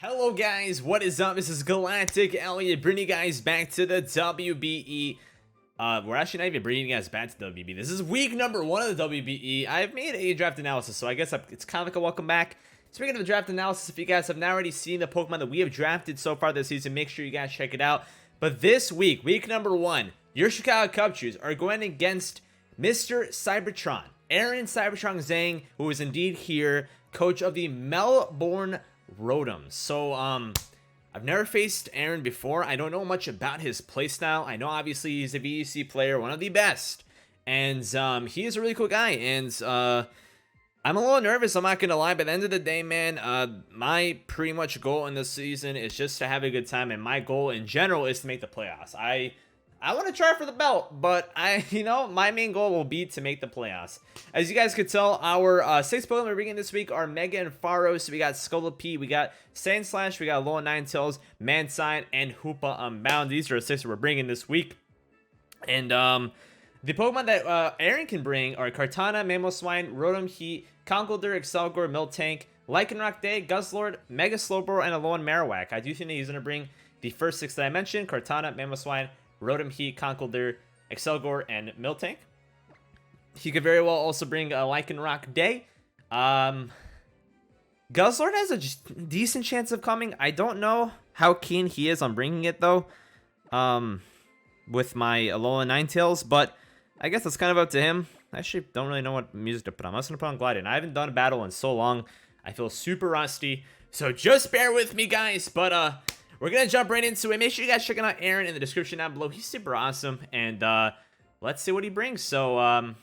Hello guys, what is up? This is Galactic Elliot bringing you guys back to the WBE. We're actually not even bringing you guys back to WBE. This is week number 1 of the WBE. I've made a draft analysis, so I guess it's kind of like a welcome back. Speaking of the draft analysis, if you guys have not already seen the Pokemon that we have drafted so far this season, make sure you guys check it out. But this week, week number 1, your Chicago Cubchoos are going against Mr. Cybertron, Aaron Cybertron Zheng, who is indeed here, coach of the Melbourne Rotoms. So I've never faced Aaron before. I don't know much about his playstyle. I know obviously he's a VEC player, one of the best, and he is a really cool guy. And I'm a little nervous, I'm not gonna lie. By the end of the day, man, my pretty much goal in this season is just to have a good time, and my goal in general is to make the playoffs. I want to try for the belt, but my main goal will be to make the playoffs. As you guys could tell, our 6 Pokemon we're bringing this week are Mega and Faros. So we got Scolipede, we got Z-snatch, we got Alolan Ninetales, Mantine, and Hoopa Unbound. These are the 6 that we're bringing this week. And the Pokemon that Aaron can bring are Kartana, Mamoswine, Rotom Heat, Conkeldurr, Excelgor, Miltank, Lycanroc Day, Guzzlord, Mega Slowbro, and Alolan Marowak. I do think that he's going to bring the first 6 that I mentioned: Kartana, Mamoswine, Rotom Heat, Conkeldurr, Excelgor, and Miltank. He could very well also bring a Lycanroc Day. Guzzlord has a decent chance of coming. I don't know how keen he is on bringing it, though, with my Alolan Ninetales, but I guess that's kind of up to him. I actually don't really know what music to put on. I'm just going to put on Gliding. I haven't done a battle in so long. I feel super rusty, so just bear with me, guys. But, we're going to jump right into it. Make sure you guys check out Aaron in the description down below. He's super awesome. And let's see what he brings. So I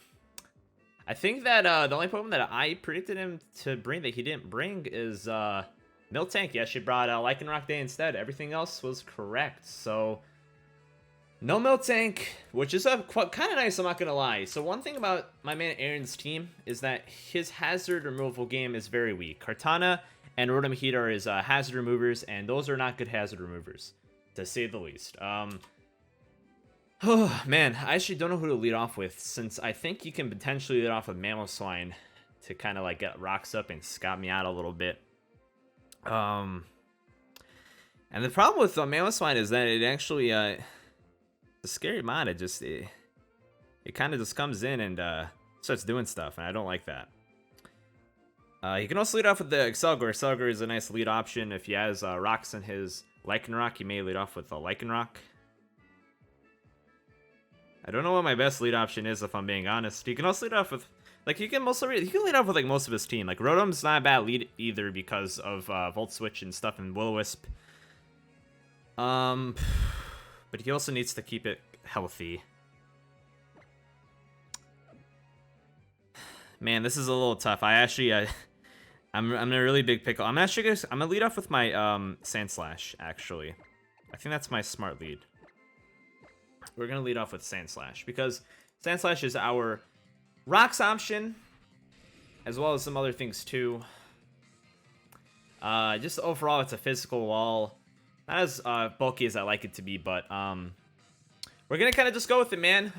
think that the only Pokemon that I predicted him to bring that he didn't bring is Miltank. He actually brought Lycanroc Day instead. Everything else was correct. So no Miltank, which is kind of nice, I'm not going to lie. So one thing about my man Aaron's team is that his hazard removal game is very weak. Kartana and Rotom Heat are his hazard removers, and those are not good hazard removers, to say the least. Oh, man, I actually don't know who to lead off with, since I think you can potentially lead off with Mamoswine to kind of like get rocks up and scout me out a little bit. And the problem with Mamoswine is that it actually, it's a scary mod. It kind of just comes in and starts doing stuff, and I don't like that. You can also lead off with the Excelgor. Excelgor is a nice lead option. If he has rocks in his Lycanroc, he may lead off with a Lycanroc. I don't know what my best lead option is, if I'm being honest. You can also lead off with, like, you can lead off with like most of his team. Like Rotom's not a bad lead either because of Volt Switch and stuff and Will-O-Wisp. But he also needs to keep it healthy. Man, this is a little tough. I'm in a really big pickle. I'm gonna lead off with my Z-snatch, actually. I think that's my smart lead. We're gonna lead off with Z-snatch because Z-snatch is our rocks option, as well as some other things too. Just overall, it's a physical wall, not as bulky as I like it to be, but we're gonna kind of just go with it, man.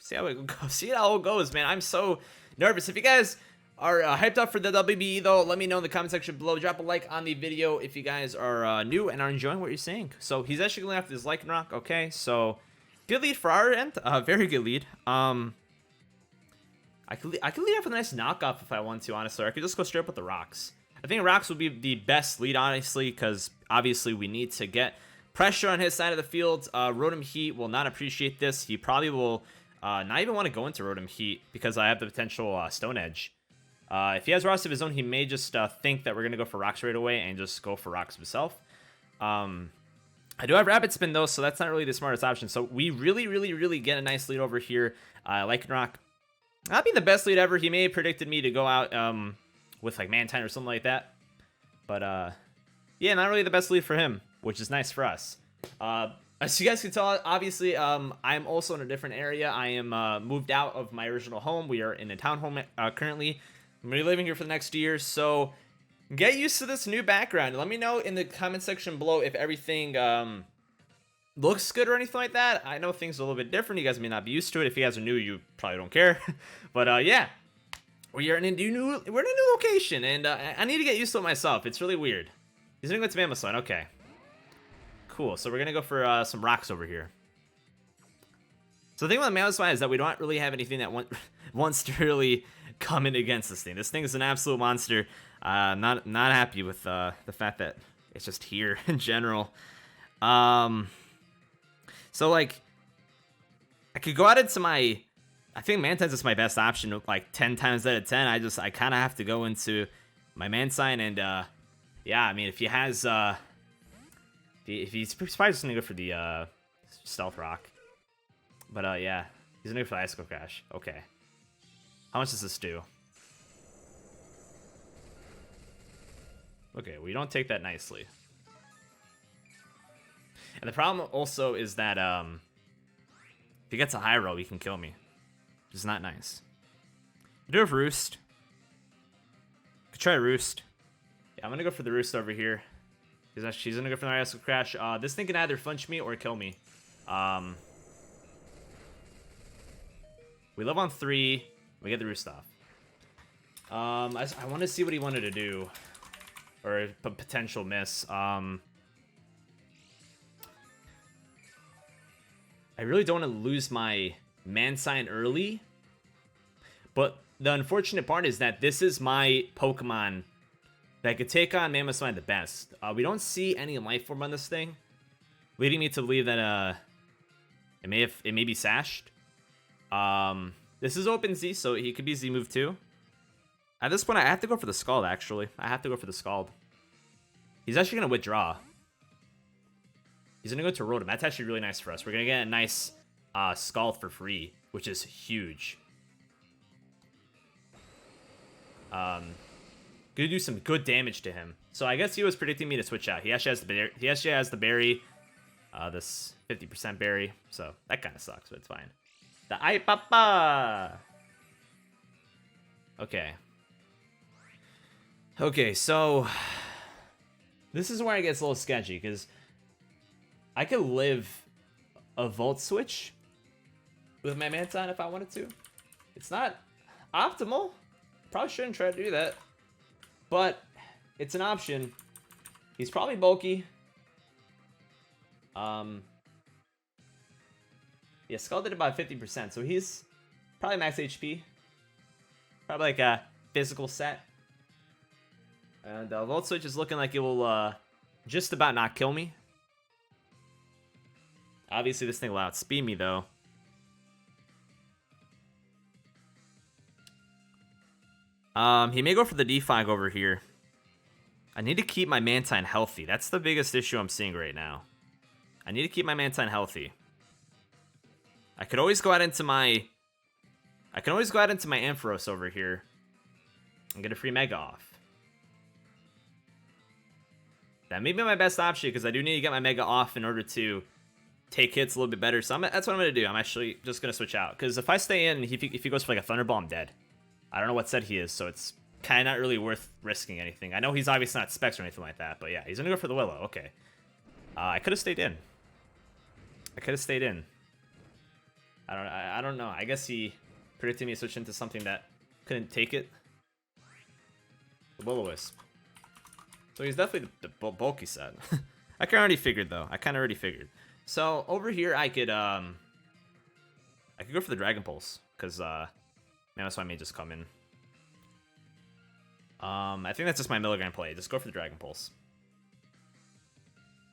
See how it goes, man. I'm so nervous. If you guys are hyped up for the WBE, though, let me know in the comment section below. Drop a like on the video if you guys are new and are enjoying what you're seeing. So he's actually going after this Lycanroc. Okay, so good lead for our end. Very good lead. I could lead off with a nice knockoff if I want to, honestly. Or I could just go straight up with the rocks. I think rocks would be the best lead, honestly, because obviously we need to get pressure on his side of the field. Rotom Heat will not appreciate this. He probably will not even want to go into Rotom Heat because I have the potential Stone Edge. If he has rocks of his own, he may just think that we're going to go for rocks right away and just go for rocks himself. I do have Rapid Spin, though, so that's not really the smartest option. So we really get a nice lead over here. Lycanroc, not being the best lead ever. He may have predicted me to go out with like Mantine or something like that. But yeah, not really the best lead for him, which is nice for us. As you guys can tell, obviously, I'm also in a different area. I am moved out of my original home. We are in a townhome currently. I'm going to be living here for the next year, so get used to this new background. Let me know in the comment section below if everything looks good or anything like that. I know things are a little bit different. You guys may not be used to it. If you guys are new, you probably don't care. But yeah, we're in a new location, and I need to get used to it myself. It's really weird. He's gonna go to Mamoswine. Okay. Cool. So we're gonna go for some rocks over here. So the thing with Mamoswine is that we don't really have anything that wants to really come in against this thing. This thing is an absolute monster. Not happy with the fact that it's just here in general. So like, I could go out into my. I think Mantine is my best option. Like 10 times out of 10, I kind of have to go into my Mantine and yeah. I mean, if he has if he's probably just gonna go for the Stealth Rock. But yeah, he's gonna go for the Icicle Crash. Okay. How much does this do? Okay, we don't take that nicely. And the problem also is that if he gets a high roll, he can kill me. Which is not nice. I do have Roost. Could try Roost. Yeah, I'm gonna go for the Roost over here. She's gonna go for the Icicle Crash. This thing can either flinch me or kill me. We live on 3. We get the Roost off. I want to see what he wanted to do. Or a potential miss. I really don't want to lose my Mantine early. But the unfortunate part is that this is my Pokemon that could take on Mamoswine the best. We don't see any life form on this thing, leading me to believe that it may be sashed. This is open Z, so he could be Z move too. At this point, I have to go for the Scald, actually. I have to go for the Scald. He's actually going to withdraw. He's going to go to Rotom. That's actually really nice for us. We're going to get a nice Scald for free, which is huge. Going to do some good damage to him. So I guess he was predicting me to switch out. He actually has the berry. This 50% berry. So that kind of sucks, but it's fine. The Ai Papa! Okay. Okay, so this is where it gets a little sketchy, because I could live a Volt Switch with my Mantine if I wanted to. It's not optimal. Probably shouldn't try to do that. But it's an option. He's probably bulky. Yeah, Skull did about 50%, so he's probably max HP. Probably like a physical set. And Volt Switch is looking like it will just about not kill me. Obviously, this thing will outspeed me, though. He may go for the Defog over here. I need to keep my Mantine healthy. That's the biggest issue I'm seeing right now. I need to keep my Mantine healthy. I could always go out into my Ampharos over here and get a free Mega off. That may be my best option, because I do need to get my Mega off in order to take hits a little bit better. So that's what I'm going to do. I'm actually just going to switch out, because if I stay in, if he goes for like a Thunderball, I'm dead. I don't know what set he is, so it's kind of not really worth risking anything. I know he's obviously not Specs or anything like that, but yeah, he's going to go for the Willow. Okay. I could have stayed in. I don't know. I guess he predicted me to switch into something that couldn't take it. The Will-O-Wisp. So he's definitely the bulky set. I kind of already figured, though. So over here, I could go for the Dragon Pulse, because Mamoswine may just come in. I think that's just my milligram play. Just go for the Dragon Pulse.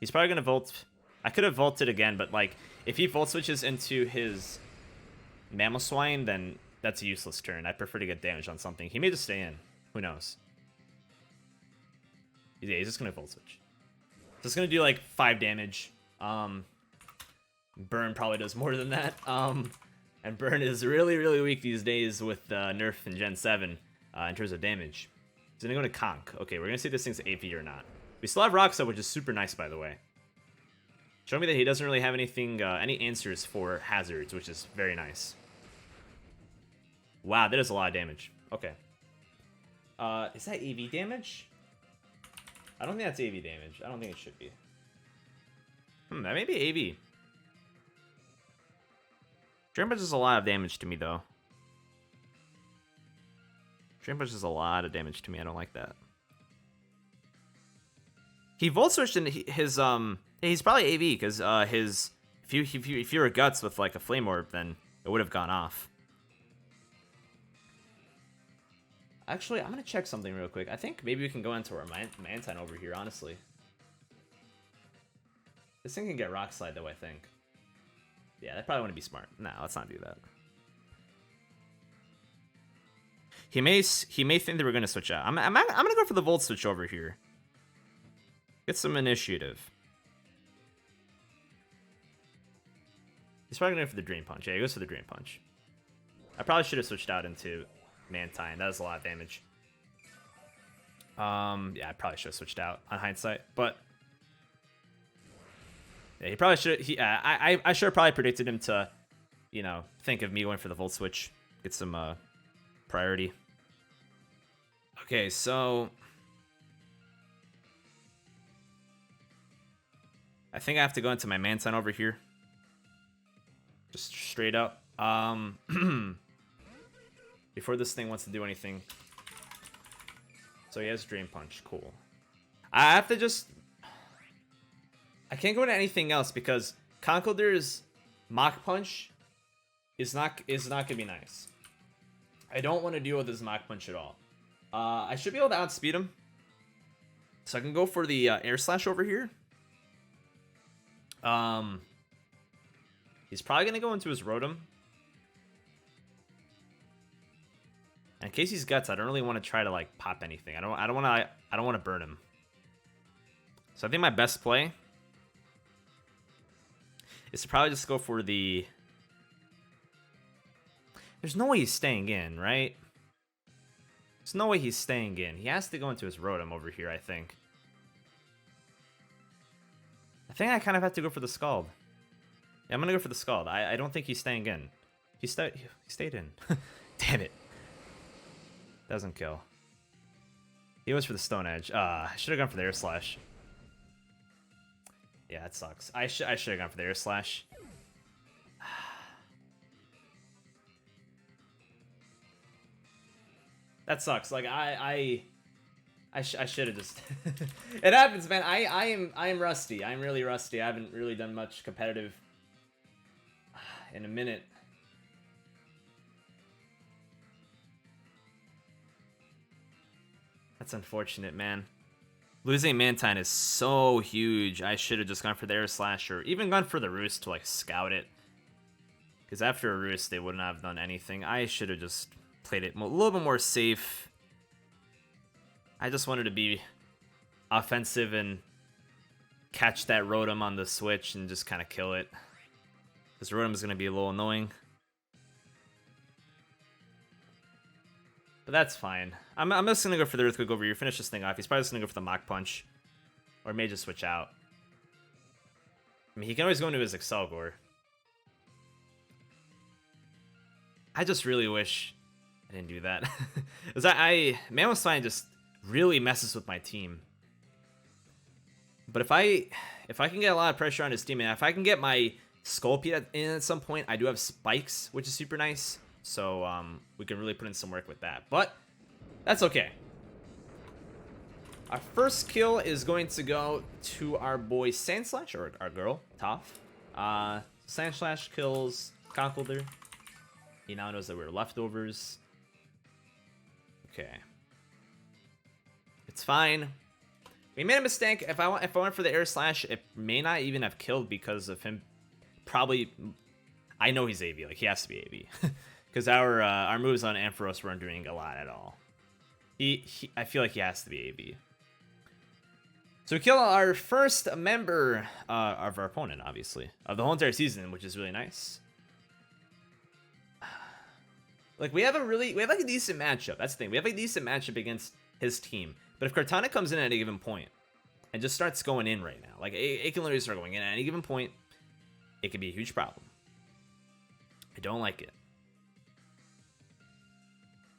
He's probably gonna Volt. I could have Volted again, but like if he Volt switches into his Mamoswine, then that's a useless turn. I prefer to get damage on something. He may just stay in. Who knows? Yeah, he's just gonna Volt switch. So it's gonna do like 5 damage. Burn probably does more than that. And Burn is really, really weak these days with Nerf in Gen 7 in terms of damage. He's gonna go to Conk. Okay, we're gonna see if this thing's AP or not. We still have Rockset, which is super nice, by the way. Show me that he doesn't really have anything, any answers for hazards, which is very nice. Wow, that is a lot of damage. Okay. Is that Eevee damage? I don't think that's Eevee damage. I don't think it should be. That may be Eevee. Drain Punch is a lot of damage to me, though. Drain Punch is a lot of damage to me. I don't like that. He volt switched in his he's probably AV because his if you were guts with like a flame orb, then it would have gone off. Actually, I'm gonna check something real quick. I think maybe we can go into our Mantine over here. Honestly, this thing can get rock slide though. I think. Yeah, that probably wouldn't be smart. Nah, let's not do that. He may think that we're gonna switch out. I'm gonna go for the volt switch over here. Get some initiative. He's probably going for the Drain Punch. Yeah, he goes for the Drain Punch. I probably should have switched out into Mantine. That was a lot of damage. Yeah, I probably should have switched out on hindsight, but yeah, he probably should. I should have probably predicted him to, you know, think of me going for the volt switch, get some priority. Okay, so I think I have to go into my Mantine over here. Just straight up. Before this thing wants to do anything. So he has Drain Punch. Cool. I have to just... I can't go into anything else because Conkeldurr's Mach Punch is not gonna be nice. I don't want to deal with his Mach Punch at all. I should be able to outspeed him. So I can go for the Air Slash over here. He's probably gonna go into his Rotom. And in case he's guts, I don't really want to try to like pop anything. I don't want to burn him. So I think my best play is to probably just go for the... There's no way he's staying in, right? There's no way he's staying in. He has to go into his Rotom over here, I think. I think I kind of have to go for the Scald. Yeah, I'm going to go for the Scald. I don't think he's staying in. He stayed in. Damn it. Doesn't kill. He goes for the Stone Edge. I should have gone for the Air Slash. Yeah, that sucks. I should have gone for the Air Slash. That sucks. Like I should have just. It happens, man. I am rusty. I'm really rusty. I haven't really done much competitive in a minute. That's unfortunate, man. Losing Mantine is so huge. I should have just gone for the Air Slash or even gone for the Roost to like scout it. Because after a Roost, they wouldn't have done anything. I should have just played it a little bit more safe. I just wanted to be offensive and catch that Rotom on the switch and just kind of kill it. This Rotom is going to be a little annoying. But that's fine. I'm just going to go for the Earthquake over here. Finish this thing off. He's probably just going to go for the Mach Punch. Or may just switch out. I mean, he can always go into his Excelgor. I just really wish I didn't do that. Because Mamoswine just really messes with my team. But if I can get a lot of pressure on his team, and if I can get my Scolipede in at some point, I do have Spikes, which is super nice. So we can really put in some work with that. But that's okay. Our first kill is going to go to our boy Sandslash, or our girl, Toph. Sandslash kills Conkeldurr. He now knows that we're leftovers. Okay. It's fine. We made a mistake. If I went for the Air Slash, it may not even have killed because of him. Probably, I know he's AV. Like, he has to be AV. Because our moves on Ampharos weren't doing a lot at all. I feel like he has to be AV. So we kill our first member of our opponent, obviously, of the whole entire season, which is really nice. Like, we have like a decent matchup. That's the thing. We have a decent matchup against his team. But if Kartana comes in at any given point and just starts going in right now, like it can literally start going in at any given point, it could be a huge problem. I don't like it.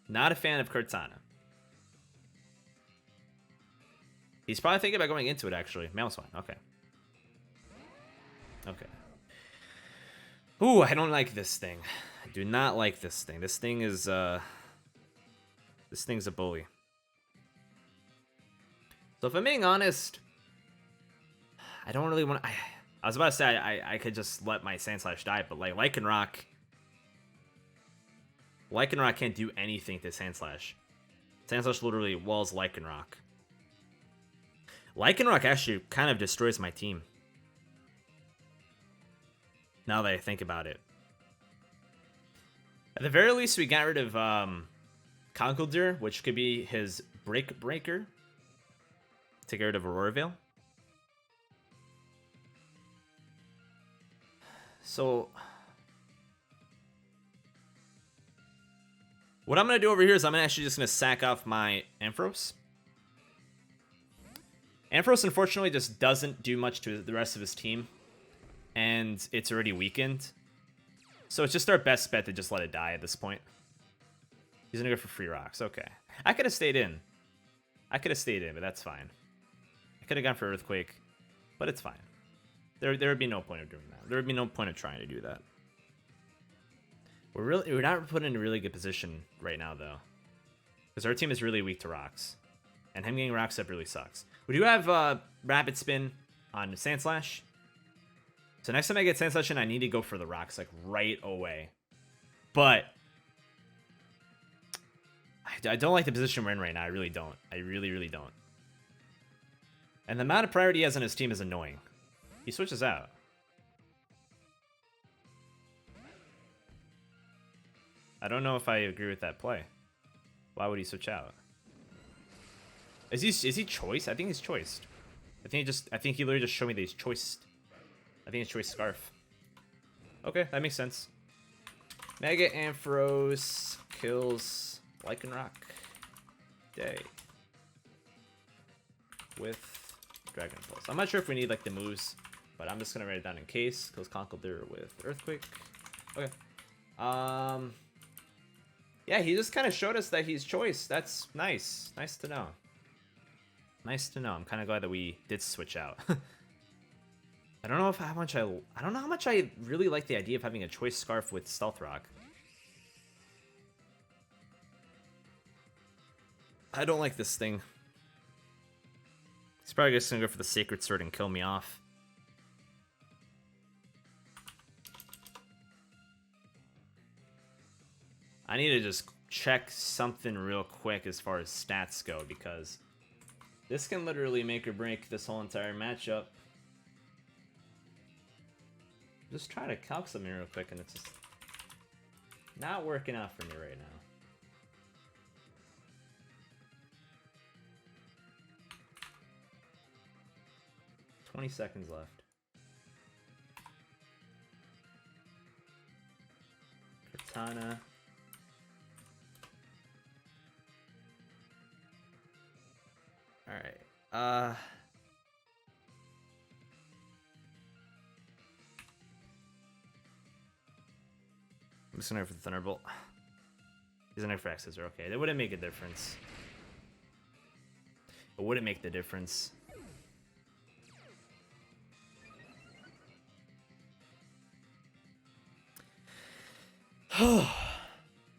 Not a fan of Kartana. He's probably thinking about going into it, actually. Mamoswine. Okay. Okay. Ooh, I don't like this thing. I do not like this thing. This thing is, this thing's a bully. So if I'm being honest, I don't really want. I was about to say I could just let my Sandslash die, but like Lycanroc can't do anything to Sandslash. Sandslash literally walls Lycanroc. Lycanroc actually kind of destroys my team. Now that I think about it. At the very least, we got rid of Conkeldurr, which could be his Break Breaker to get rid of Aurora Veil. So what I'm going to do over here is I'm actually just going to sack off my Ampharos. Ampharos, unfortunately, just doesn't do much to the rest of his team. And it's already weakened. So it's just our best bet to just let it die at this point. He's going to go for free rocks. Okay. I could have stayed in. But that's fine. I could have gone for Earthquake, but it's fine. There would be no point of doing that. There would be no point of trying to do that. We're not put in a really good position right now, though. Because our team is really weak to rocks. And him getting rocks up really sucks. We do have Rapid Spin on Sandslash. So next time I get Sandslash in, I need to go for the rocks, like, right away. But I don't like the position we're in right now. I really don't. I really, really don't. And the amount of priority he has on his team is annoying. He switches out. I don't know if I agree with that play. Why would he switch out? Is he choice? I think he's choiced. I think he literally just showed me that he's choiced. I think it's choice Scarf. Okay, that makes sense. Mega Ampharos kills Lycanroc Day with Dragon Pulse. I'm not sure if we need like the moves, but I'm just gonna write it down in case. Kills Conkeldurr with Earthquake. Okay. Yeah, he just kind of showed us that he's choice. That's nice. Nice to know. Nice to know. I'm kind of glad that we did switch out. I don't know how much I really like the idea of having a choice Scarf with Stealth Rock. I don't like this thing. He's probably just gonna go for the Sacred Sword and kill me off. I need to just check something real quick as far as stats go, because this can literally make or break this whole entire matchup. Just trying to calc something real quick, and it's just not working out for me right now. $20 seconds left. Katana. Alright. I'm just gonna go for the Thunderbolt. He's gonna go for X-Scissor. Okay, that wouldn't make a difference. It wouldn't make the difference.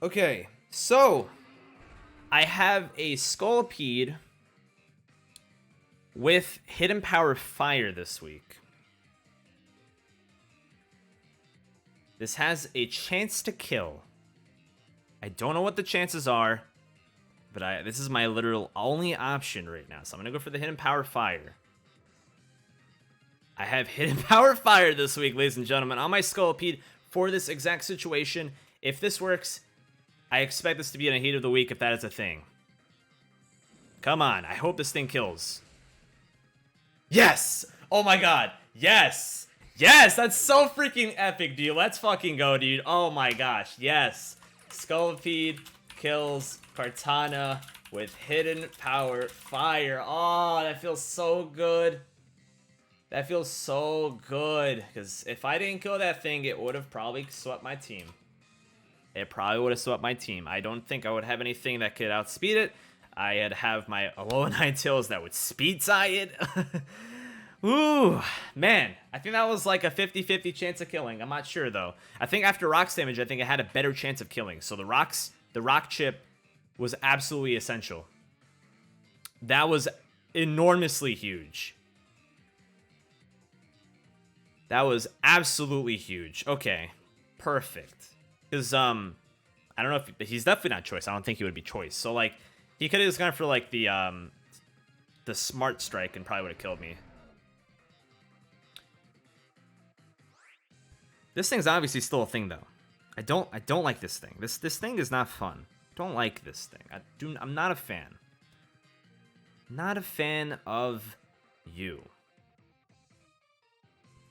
Okay, so I have a Scolipede with Hidden Power Fire this week. This has a chance to kill. I don't know what the chances are, but this is my literal only option right now. So I'm going to go for the Hidden Power Fire. I have Hidden Power Fire this week, ladies and gentlemen, on my Scolipede for this exact situation. If this works, I expect this to be in a Heat of the Week if that is a thing. Come on, I hope this thing kills. Yes! Oh my god, yes! Yes, that's so freaking epic, dude. Let's fucking go, dude. Oh my gosh, yes. Scolipede kills Kartana with Hidden Power Fire. Oh, that feels so good. That feels so good. Because if I didn't kill that thing, it would have probably swept my team. It probably would have swept my team. I don't think I would have anything that could outspeed it. I'd have my Alolan Ninetales that would speed tie it. Ooh, man. I think that was like a 50-50 chance of killing. I'm not sure, though. I think after Rock's damage, I think it had a better chance of killing. So the Rock chip was absolutely essential. That was enormously huge. That was absolutely huge. Okay, perfect. Because I don't know if he's definitely not choice. I don't think he would be choice. So like he could have just gone for like the smart strike and probably would have killed me. This thing's obviously still a thing though. I don't like this thing. This thing is not fun. Don't like this thing. I'm not a fan. Not a fan of you.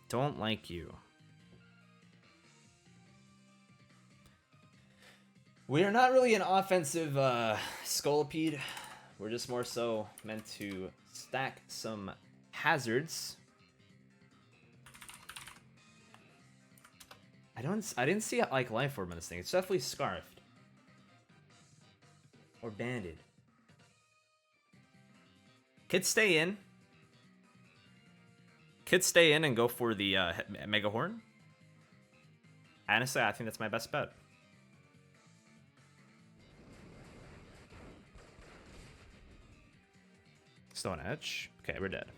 Don't like you. We are not really an offensive Scolipede. We're just more so meant to stack some hazards. I didn't see like life form in this thing. It's definitely scarfed or banded. Could stay in. Could stay in and go for the Mega Horn. Honestly, I think that's my best bet. Stone Edge. Okay, we're dead.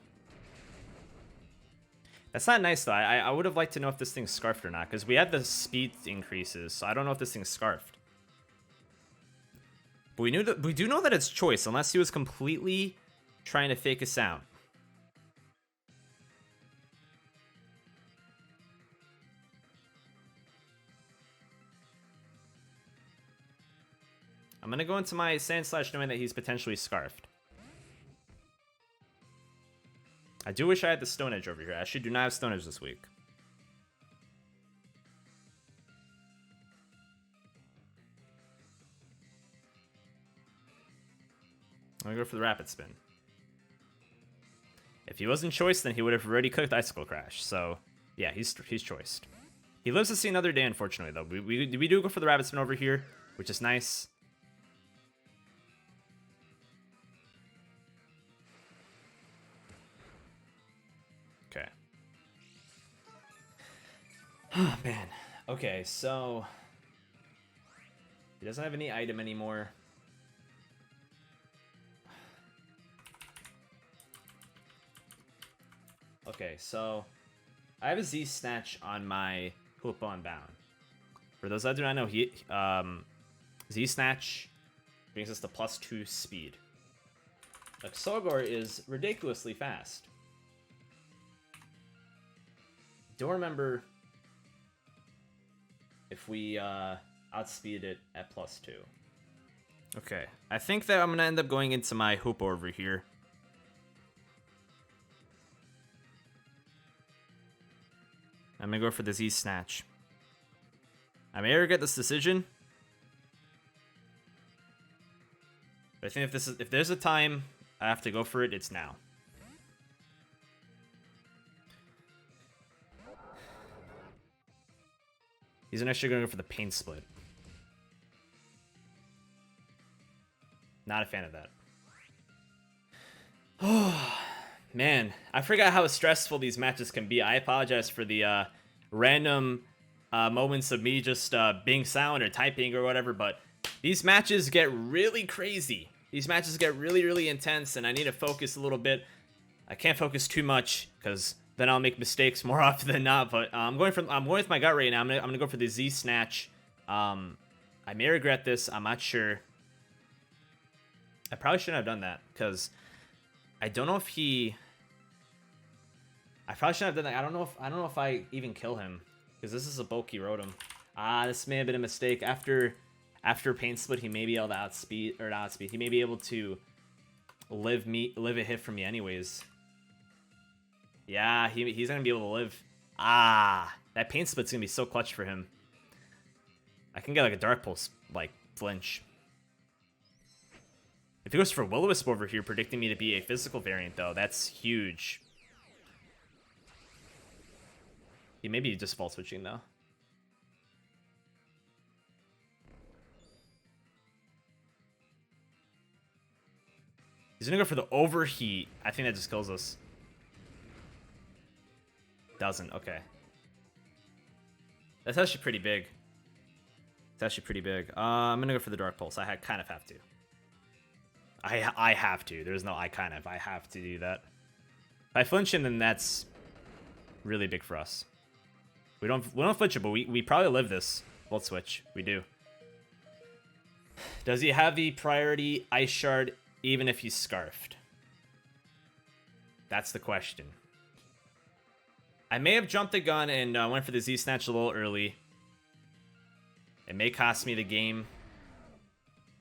That's not nice though. I would have liked to know if this thing's scarfed or not, because we had the speed increases, so I don't know if this thing's scarfed. But we do know that it's choice, unless he was completely trying to fake us out. I'm gonna go into my Sand Slash knowing that he's potentially scarfed. I do wish I had the Stone Edge over here. I actually do not have Stone Edge this week. I'm gonna go for the Rapid Spin. If he wasn't choiced, then he would have already cooked Icicle Crash. So, yeah, he's choiced. He lives to see another day, unfortunately, though. We do go for the Rapid Spin over here, which is nice. Okay. Oh, man. Okay, so... he doesn't have any item anymore. Okay, so... I have a Z-snatch on my Hoop on Bound. For those that do not know, Z-snatch brings us to +2 speed. Like, Sogor is ridiculously fast. Don't remember if we outspeed it at +2. Okay, I think that I'm gonna end up going into my Hoop over here. I'm gonna go for the Z-snatch. I may regret this decision, but I think if there's a time I have to go for it, it's now. He's actually going to go for the Pain Split. Not a fan of that. Oh, man. I forgot how stressful these matches can be. I apologize for the random moments of me just being silent or typing or whatever, but these matches get really crazy. These matches get really, really intense, and I need to focus a little bit. I can't focus too much, because then I'll make mistakes more often than not, but I'm going with my gut right now. I'm gonna go for the Z-snatch. I may regret this. I'm not sure. I probably shouldn't have done that, because I don't know if he... I probably shouldn't have done that. I don't know if I even kill him, because this is a bulky Rotom. This may have been a mistake. After Pain Split, he may be able to outspeed, or not outspeed. He may be able to live a hit from me anyways. Yeah, he's gonna be able to live. That Pain Split's gonna be so clutch for him. I can get like a Dark Pulse, like, flinch. If he goes for Will-O-Wisp over here, predicting me to be a physical variant, though, that's huge. He may be just fault switching, though. He's gonna go for the Overheat. I think that just kills us. Doesn't. Okay. That's actually pretty big. It's actually pretty big. I'm gonna go for the Dark Pulse. I kind of have to. I have to. There's no I kind of. I have to do that. If I flinch him, then that's Really big for us. We don't switch it, but we probably live this. Volt switch. We do. Does he have the priority Ice Shard even if he's Scarfed? That's the question. I may have jumped the gun and went for the Z-snatch a little early. It may cost me the game.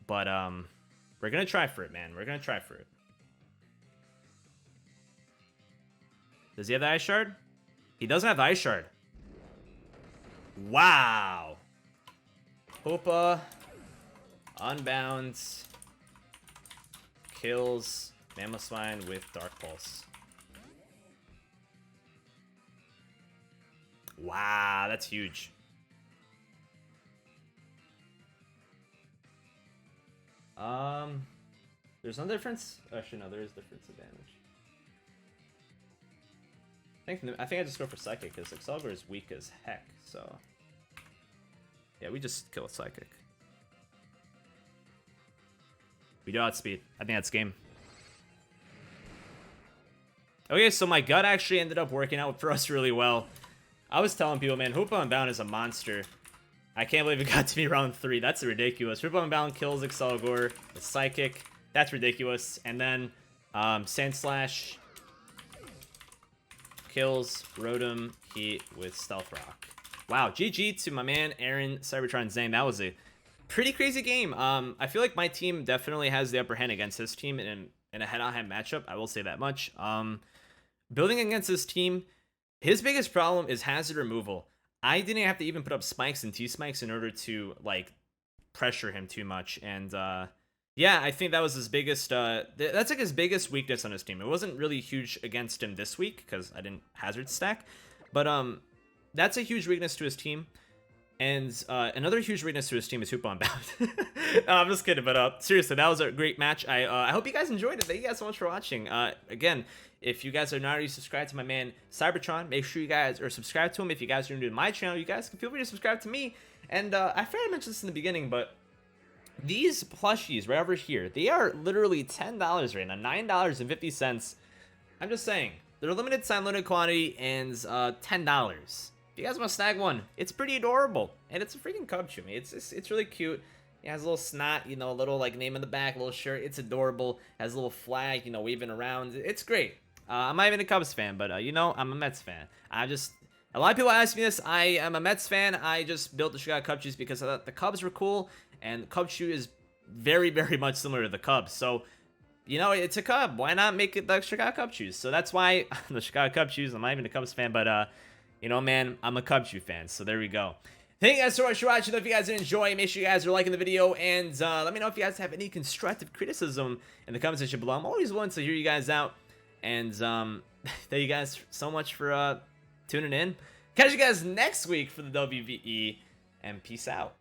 But we're going to try for it, man. We're going to try for it. Does he have the Ice Shard? He doesn't have the Ice Shard. Wow. Hoopa. Unbounds. Kills Mamoswine with Dark Pulse. Wow, that's huge. There's no difference? Actually, no, there is difference in damage. I think I just go for Psychic, because Conkeldurr is weak as heck, so... Yeah, we just kill a Psychic. We do outspeed. I think that's game. Okay, so my gut actually ended up working out for us really well. I was telling people, man, Hoopa Unbound is a monster. I can't believe it got to me round 3. That's ridiculous. Hoopa Unbound kills Conkeldurr with Psychic. That's ridiculous. And then Sand Slash kills Rotom Heat with Stealth Rock. Wow, GG to my man Aaron Cybertron Zheng. That was a pretty crazy game. I feel like my team definitely has the upper hand against his team in a head-on-head matchup. I will say that much. Building against this team, his biggest problem is hazard removal. I didn't have to even put up spikes and T-spikes in order to like pressure him too much. And yeah, I think that was his biggest that's like his biggest weakness on his team. It wasn't really huge against him this week because I didn't hazard stack, but that's a huge weakness to his team. And another huge weakness to his team is Hoopa Unbound. No, I'm just kidding, but seriously, that was a great match. I hope you guys enjoyed it. Thank you guys so much for watching. Again, if you guys are not already subscribed to my man Cybertron, make sure you guys are subscribed to him. If you guys are new to my channel, you guys can feel free to subscribe to me. And I forgot to mention this in the beginning, but these plushies right over here, they are literally $10 right now, $9.50. I'm just saying, they're limited time, limited quantity, and $10. If you guys want to snag one, it's pretty adorable, and it's a freaking Cubchoo. I mean, it's really cute. It has a little snot, you know, a little like name in the back, a little shirt. It's adorable. Has a little flag, you know, waving around. It's great. I'm not even a Cubs fan, but you know, I'm a Mets fan. A lot of people ask me this. I am a Mets fan. I just built the Chicago Cubchoos because I thought the Cubs were cool, and Cubchoo is very, very much similar to the Cubs. So, you know, it's a Cub. Why not make it the Chicago Cubchoos? So that's why I'm the Chicago Cubchoos. I'm not even a Cubs fan, but you know, man, I'm a Cubchoo fan, so there we go. Thank you guys so much for watching. If you guys did enjoy, make sure you guys are liking the video, and let me know if you guys have any constructive criticism in the comment section below. I'm always willing to hear you guys out, and thank you guys so much for tuning in. Catch you guys next week for the WBE, and peace out.